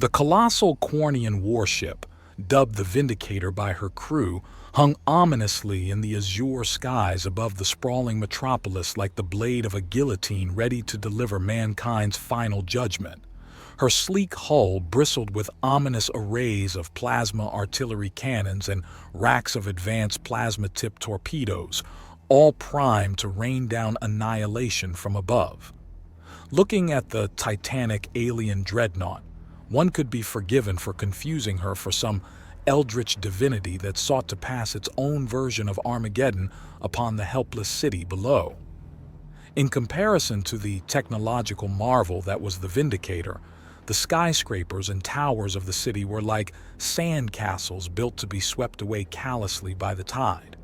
The colossal Corian warship, dubbed the Vindicator by her crew, hung ominously in the azure skies above the sprawling metropolis like the blade of a guillotine ready to deliver mankind's final judgment. Her sleek hull bristled with ominous arrays of plasma artillery cannons and racks of advanced plasma-tipped torpedoes, all primed to rain down annihilation from above. Looking at the titanic alien dreadnought, one could be forgiven for confusing her for some eldritch divinity that sought to pass its own version of Armageddon upon the helpless city below. In comparison to the technological marvel that was the Vindicator, the skyscrapers and towers of the city were like sand castles built to be swept away callously by the tide.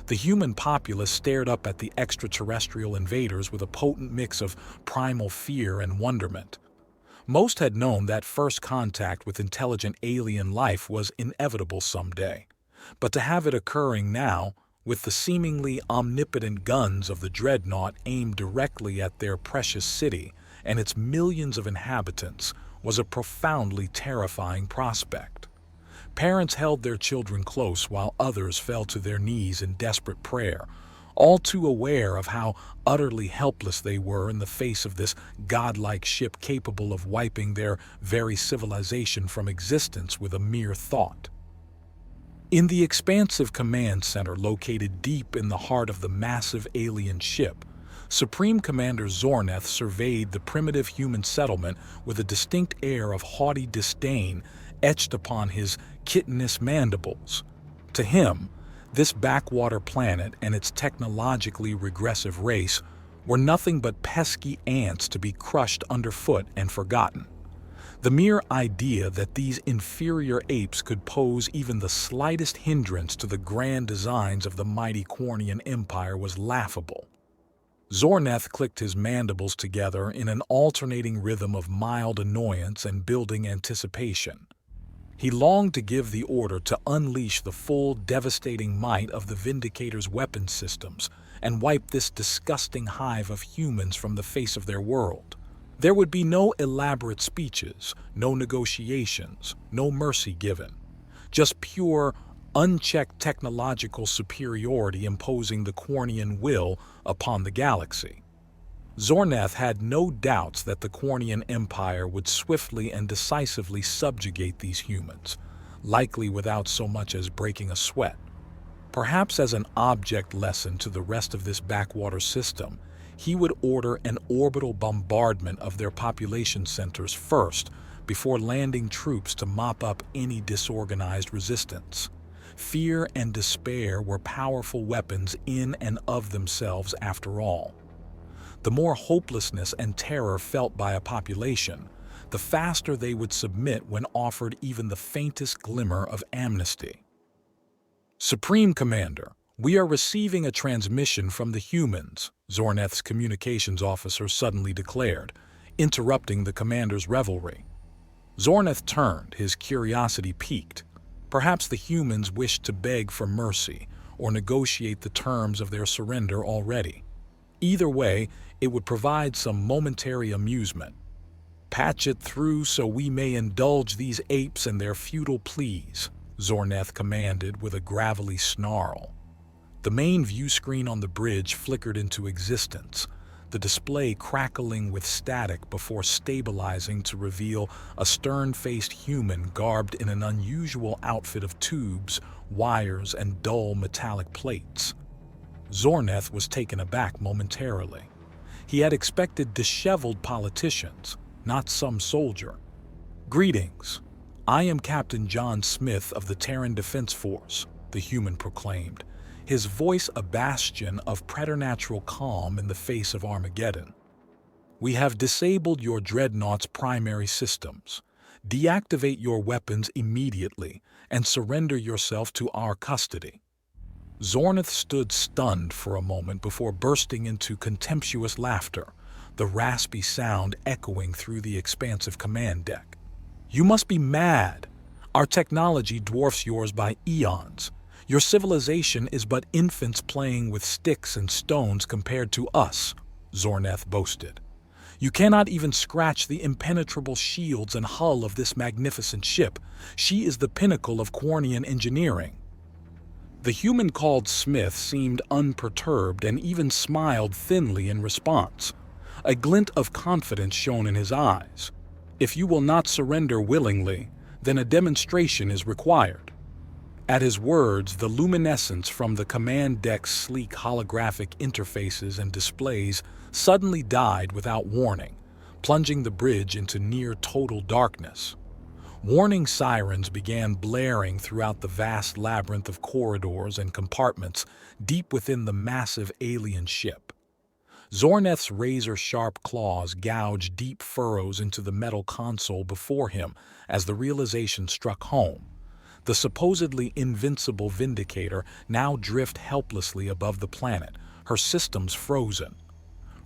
The human populace stared up at the extraterrestrial invaders with a potent mix of primal fear and wonderment. Most had known that first contact with intelligent alien life was inevitable someday, but to have it occurring now, with the seemingly omnipotent guns of the dreadnought aimed directly at their precious city and its millions of inhabitants, was a profoundly terrifying prospect. Parents held their children close while others fell to their knees in desperate prayer, all too aware of how utterly helpless they were in the face of this godlike ship capable of wiping their very civilization from existence with a mere thought. In the expansive command center located deep in the heart of the massive alien ship, Supreme Commander Zorth surveyed the primitive human settlement with a distinct air of haughty disdain etched upon his chitinous mandibles. To him, this backwater planet and its technologically regressive race were nothing but pesky ants to be crushed underfoot and forgotten. The mere idea that these inferior apes could pose even the slightest hindrance to the grand designs of the mighty Corian Empire was laughable. Zorth clicked his mandibles together in an alternating rhythm of mild annoyance and building anticipation. He longed to give the order to unleash the full, devastating might of the Vindicator's weapon systems and wipe this disgusting hive of humans from the face of their world. There would be no elaborate speeches, no negotiations, no mercy given. Just pure, unchecked technological superiority imposing the Corian will upon the galaxy. Zorth had no doubts that the Corian Empire would swiftly and decisively subjugate these humans, likely without so much as breaking a sweat. Perhaps as an object lesson to the rest of this backwater system, he would order an orbital bombardment of their population centers first, before landing troops to mop up any disorganized resistance. Fear and despair were powerful weapons in and of themselves after all. The more hopelessness and terror felt by a population, the faster they would submit when offered even the faintest glimmer of amnesty. Supreme Commander, we are receiving a transmission from the humans, Zorth's communications officer suddenly declared, interrupting the commander's revelry. Zorth turned, his curiosity piqued. Perhaps the humans wished to beg for mercy or negotiate the terms of their surrender already. Either way, it would provide some momentary amusement. Patch it through so we may indulge these apes in their futile pleas, Zorth commanded with a gravelly snarl. The main view screen on the bridge flickered into existence, the display crackling with static before stabilizing to reveal a stern-faced human garbed in an unusual outfit of tubes, wires, and dull metallic plates. Zorth was taken aback momentarily. He had expected disheveled politicians, not some soldier. "Greetings. I am Captain John Smith of the Terran Defense Force," the human proclaimed, his voice a bastion of preternatural calm in the face of Armageddon. "We have disabled your dreadnought's primary systems. Deactivate your weapons immediately and surrender yourself to our custody." Zorth stood stunned for a moment before bursting into contemptuous laughter, the raspy sound echoing through the expansive command deck. "You must be mad. Our technology dwarfs yours by eons. Your civilization is but infants playing with sticks and stones compared to us," Zorth boasted. You cannot even scratch the impenetrable shields and hull of this magnificent ship. She is the pinnacle of Corian engineering." The human called Smith seemed unperturbed and even smiled thinly in response. A glint of confidence shone in his eyes. "If you will not surrender willingly, then a demonstration is required." At his words, the luminescence from the command deck's sleek holographic interfaces and displays suddenly died without warning, plunging the bridge into near-total darkness. Warning sirens began blaring throughout the vast labyrinth of corridors and compartments deep within the massive alien ship. Zorneth's razor-sharp claws gouged deep furrows into the metal console before him as the realization struck home. The supposedly invincible Vindicator now drifted helplessly above the planet, her systems frozen.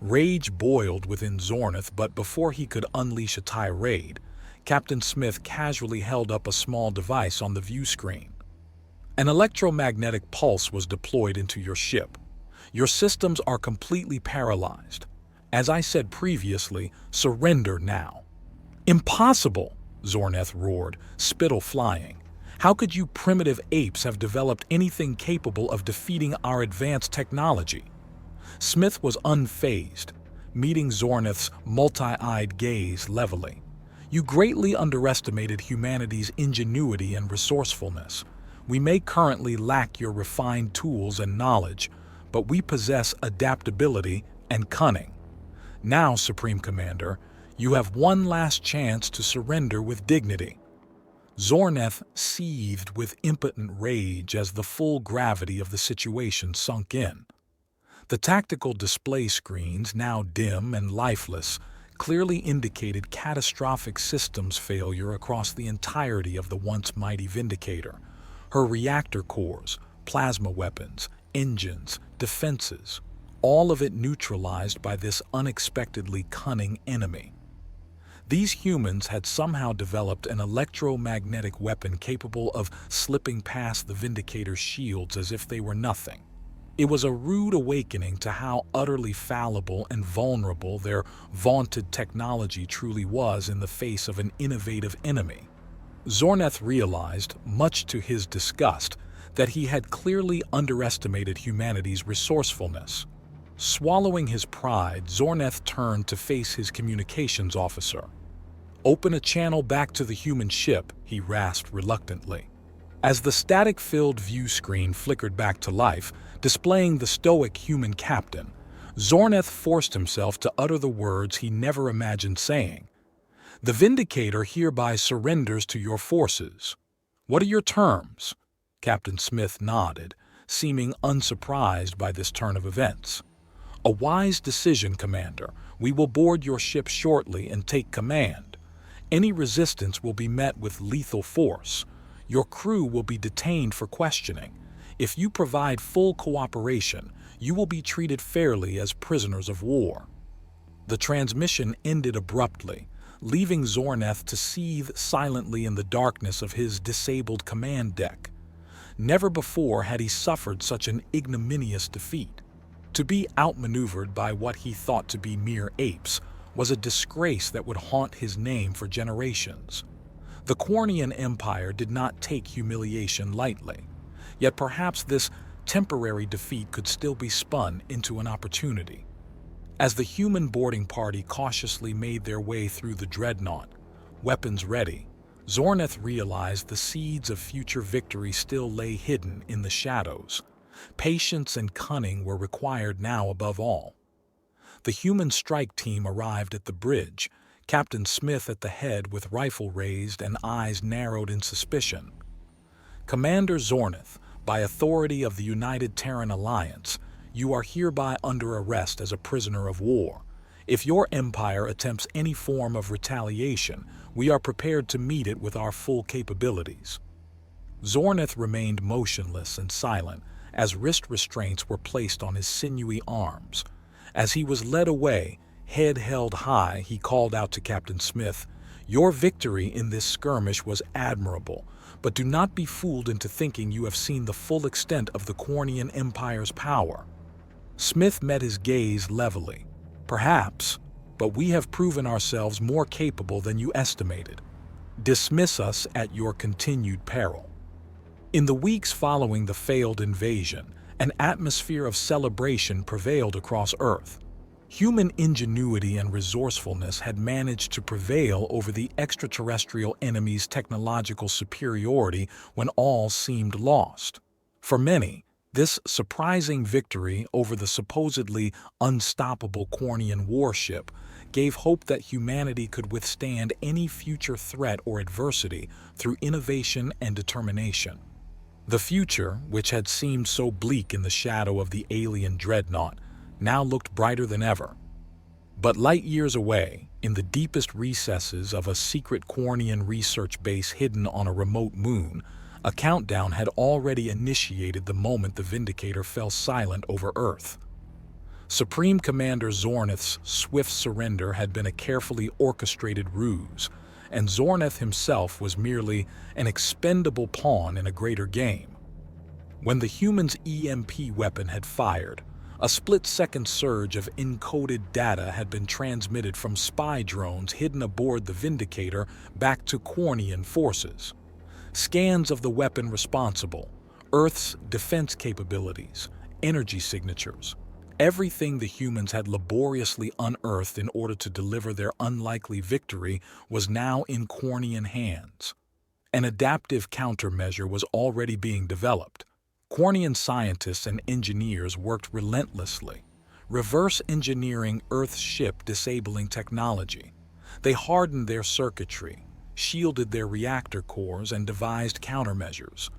Rage boiled within Zorneth, but before he could unleash a tirade, Captain Smith casually held up a small device on the view screen. "An electromagnetic pulse was deployed into your ship. Your systems are completely paralyzed. As I said previously, surrender now." "Impossible!" Zorneth roared, spittle flying. "How could you primitive apes have developed anything capable of defeating our advanced technology?" Smith was unfazed, meeting Zorneth's multi-eyed gaze levelly. "You greatly underestimated humanity's ingenuity and resourcefulness. We may currently lack your refined tools and knowledge, but we possess adaptability and cunning. Now, Supreme Commander, you have one last chance to surrender with dignity." Zorneth seethed with impotent rage as the full gravity of the situation sunk in. The tactical display screens, now dim and lifeless, clearly indicated catastrophic systems failure across the entirety of the once mighty Vindicator. Her reactor cores, plasma weapons, engines, defenses, all of it neutralized by this unexpectedly cunning enemy. These humans had somehow developed an electromagnetic weapon capable of slipping past the Vindicator's shields as if they were nothing. It was a rude awakening to how utterly fallible and vulnerable their vaunted technology truly was in the face of an innovative enemy. Zorneth realized, much to his disgust, that he had clearly underestimated humanity's resourcefulness. Swallowing his pride, Zorneth turned to face his communications officer. "Open a channel back to the human ship," he rasped reluctantly. As the static-filled view screen flickered back to life, displaying the stoic human captain, Zorneth forced himself to utter the words he never imagined saying. "The Vindicator hereby surrenders to your forces. What are your terms?" Captain Smith nodded, seeming unsurprised by this turn of events. "A wise decision, Commander. We will board your ship shortly and take command. Any resistance will be met with lethal force. Your crew will be detained for questioning. If you provide full cooperation, you will be treated fairly as prisoners of war." The transmission ended abruptly, leaving Zorneth to seethe silently in the darkness of his disabled command deck. Never before had he suffered such an ignominious defeat. To be outmaneuvered by what he thought to be mere apes was a disgrace that would haunt his name for generations. The Corian Empire did not take humiliation lightly, yet perhaps this temporary defeat could still be spun into an opportunity. As the human boarding party cautiously made their way through the dreadnought, weapons ready, Zorneth realized the seeds of future victory still lay hidden in the shadows. Patience and cunning were required now above all. The human strike team arrived at the bridge, Captain Smith at the head with rifle raised and eyes narrowed in suspicion. "Commander Zorneth, by authority of the United Terran Alliance, you are hereby under arrest as a prisoner of war. If your empire attempts any form of retaliation, we are prepared to meet it with our full capabilities." Zorneth remained motionless and silent as wrist restraints were placed on his sinewy arms. As he was led away, head held high, he called out to Captain Smith, "Your victory in this skirmish was admirable, but do not be fooled into thinking you have seen the full extent of the Corian Empire's power." Smith met his gaze levelly. "Perhaps," but we have proven ourselves more capable than you estimated. Dismiss us at your continued peril." In the weeks following the failed invasion, an atmosphere of celebration prevailed across Earth. Human ingenuity and resourcefulness had managed to prevail over the extraterrestrial enemy's technological superiority when all seemed lost. For many, this surprising victory over the supposedly unstoppable Corian warship gave hope that humanity could withstand any future threat or adversity through innovation and determination. The future, which had seemed so bleak in the shadow of the alien dreadnought, now looked brighter than ever. But light years away, in the deepest recesses of a secret Corian research base hidden on a remote moon, a countdown had already initiated the moment the Vindicator fell silent over Earth. Supreme Commander Zorth's swift surrender had been a carefully orchestrated ruse, and Zorth himself was merely an expendable pawn in a greater game. When the human's EMP weapon had fired, a split-second surge of encoded data had been transmitted from spy drones hidden aboard the Vindicator back to Corian forces. Scans of the weapon responsible, Earth's defense capabilities, energy signatures, everything the humans had laboriously unearthed in order to deliver their unlikely victory was now in Corian hands. An adaptive countermeasure was already being developed. Corian scientists and engineers worked relentlessly, reverse engineering Earth's ship-disabling technology. They hardened their circuitry, shielded their reactor cores, and devised countermeasures.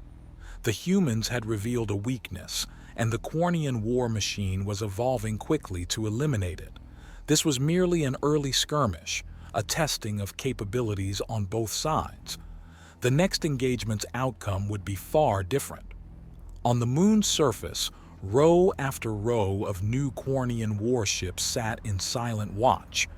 The humans had revealed a weakness, and the Corian war machine was evolving quickly to eliminate it. This was merely an early skirmish, a testing of capabilities on both sides. The next engagement's outcome would be far different. On the moon's surface, row after row of new Corian warships sat in silent watch.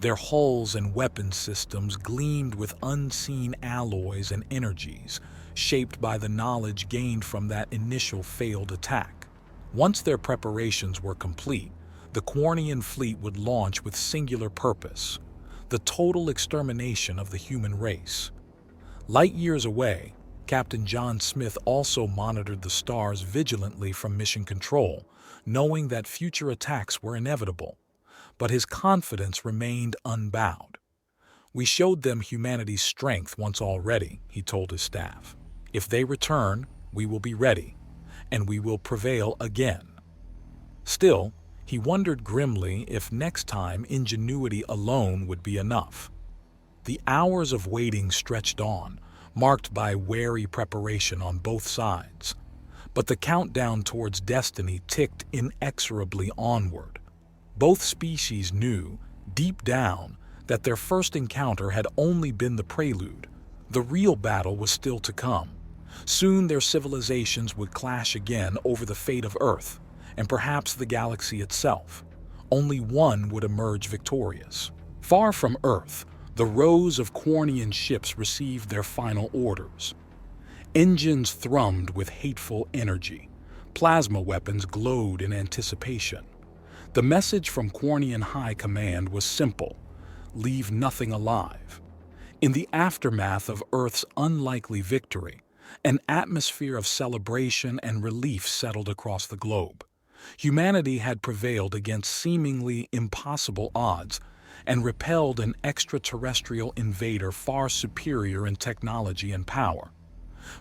Their hulls and weapon systems gleamed with unseen alloys and energies, shaped by the knowledge gained from that initial failed attack. Once their preparations were complete, the Corian fleet would launch with singular purpose: the total extermination of the human race. Light years away, Captain John Smith also monitored the stars vigilantly from mission control, knowing that future attacks were inevitable. But his confidence remained unbowed. "We showed them humanity's strength once already," he told his staff. "If they return, we will be ready, and we will prevail again." Still, he wondered grimly if next time ingenuity alone would be enough. The hours of waiting stretched on, marked by wary preparation on both sides. But the countdown towards destiny ticked inexorably onward. Both species knew, deep down, that their first encounter had only been the prelude. The real battle was still to come. Soon their civilizations would clash again over the fate of Earth, and perhaps the galaxy itself. Only one would emerge victorious. Far from Earth, the rows of Corian ships received their final orders. Engines thrummed with hateful energy. Plasma weapons glowed in anticipation. The message from Corian High Command was simple: leave nothing alive. In the aftermath of Earth's unlikely victory, an atmosphere of celebration and relief settled across the globe. Humanity had prevailed against seemingly impossible odds and repelled an extraterrestrial invader far superior in technology and power.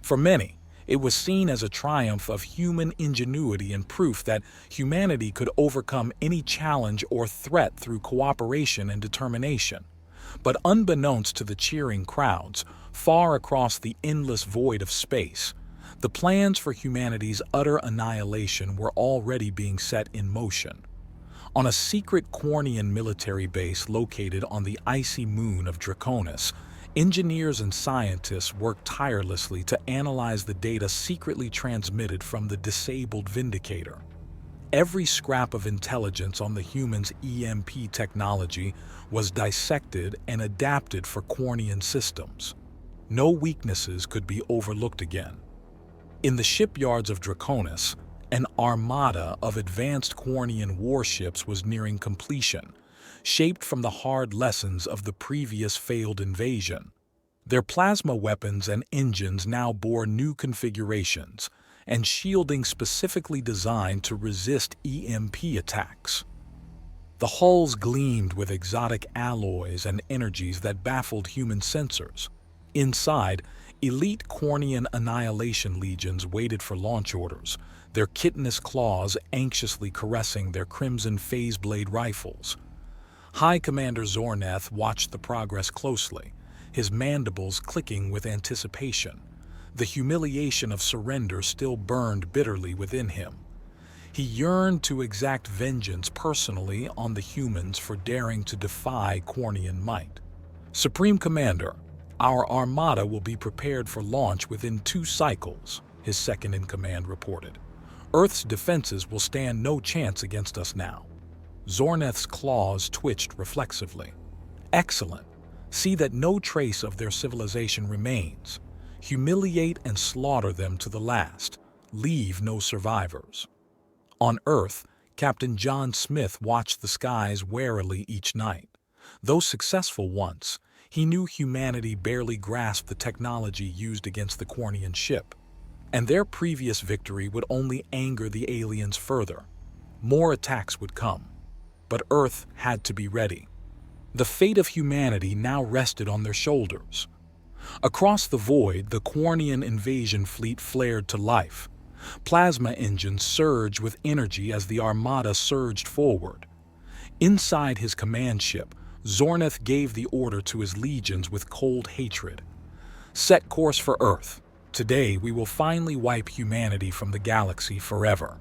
For many, it was seen as a triumph of human ingenuity and proof that humanity could overcome any challenge or threat through cooperation and determination. But unbeknownst to the cheering crowds, far across the endless void of space, the plans for humanity's utter annihilation were already being set in motion. On a secret Corian military base located on the icy moon of Draconis, engineers and scientists worked tirelessly to analyze the data secretly transmitted from the disabled Vindicator. Every scrap of intelligence on the human's EMP technology was dissected and adapted for Corian systems. No weaknesses could be overlooked again. In the shipyards of Draconis, an armada of advanced Corian warships was nearing completion, shaped from the hard lessons of the previous failed invasion. Their plasma weapons and engines now bore new configurations, and shielding specifically designed to resist EMP attacks. The hulls gleamed with exotic alloys and energies that baffled human sensors. Inside, elite Corian annihilation legions waited for launch orders, their chitinous claws anxiously caressing their crimson phase blade rifles. High Commander Zorth watched the progress closely, his mandibles clicking with anticipation. The humiliation of surrender still burned bitterly within him. He yearned to exact vengeance personally on the humans for daring to defy Corian might. "Supreme Commander, our armada will be prepared for launch within 2 cycles," his second-in-command reported. "Earth's defenses will stand no chance against us now." Zorth's claws twitched reflexively. "Excellent. See that no trace of their civilization remains. Humiliate and slaughter them to the last. Leave no survivors." On Earth, Captain John Smith watched the skies warily each night. Though successful once, he knew humanity barely grasped the technology used against the Corian ship, and their previous victory would only anger the aliens further. More attacks would come, but Earth had to be ready. The fate of humanity now rested on their shoulders. Across the void, the Corian invasion fleet flared to life. Plasma engines surged with energy as the armada surged forward. Inside his command ship, Zorth gave the order to his legions with cold hatred. "Set course for Earth. Today we will finally wipe humanity from the galaxy forever."